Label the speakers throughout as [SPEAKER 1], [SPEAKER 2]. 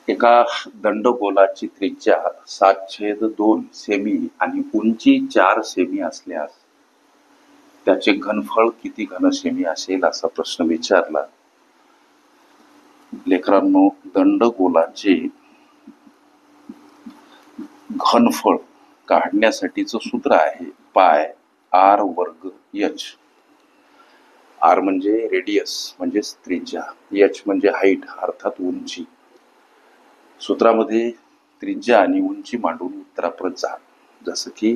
[SPEAKER 1] एका दंडगोलाची त्रिज्या 7/2 सेमी आणि उंची 4 सेमी असल्यास त्याचे घनफळ किती घनसेमी असेल असा प्रश्न विचारला. लेकरांनो, दंडगोलाचे घनफळ काढण्यासाठीचं सूत्र आहे पाय आर वर्ग एच. आर म्हणजे रेडियस म्हणजेच त्रिज्या, एच म्हणजे हाईट अर्थात उंची. सूत्रामध्ये त्रिज्या आणि उंची मांडून उत्तरापर्यंत जा. जसं की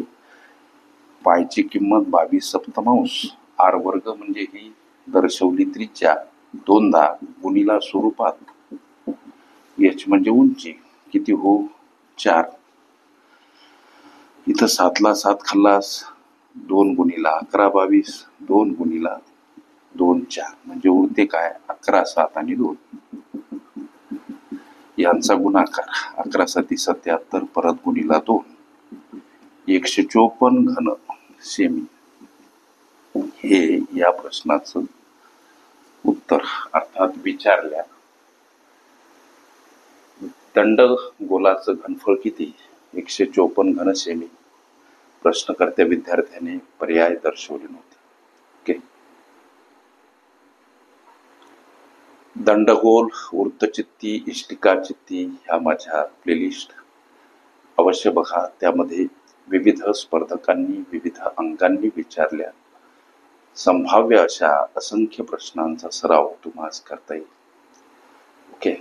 [SPEAKER 1] पायची किंमत 22 सप्तमांश, आर वर्ग म्हणजे ही दर्शवली त्रिज्या दोनदा गुणिला स्वरूपात, एच म्हणजे उंची किती हो 4. इथं 7ला 7 खाल्लास 2 गुणिला 11 22, 2 गुणिला 2 4 म्हणजे उरते काय 11 7 आणि 2 यांचा गुणाकार 11 7 77 परत गुणिला 2 154 घन सेमी. हे या प्रश्नाचं उत्तर अर्थात विचारल्या दंडगोलाचं घनफळ किती 154 घन सेमी. प्रश्नकर्त्या विद्यार्थ्याने पर्याय दर्शवले नव्हते. ओके. दंडगोल, वृत्तचित्ती, इष्टिकाचित्ती ह्या माझ्या प्लेलिस्ट अवश्य बघा. त्यामध्ये विविध स्पर्धकांनी विविध अंकांनी विचारल्या संभाव्य अशा असंख्य प्रश्नांचा सराव तुम्हाला करता येईल. ओके.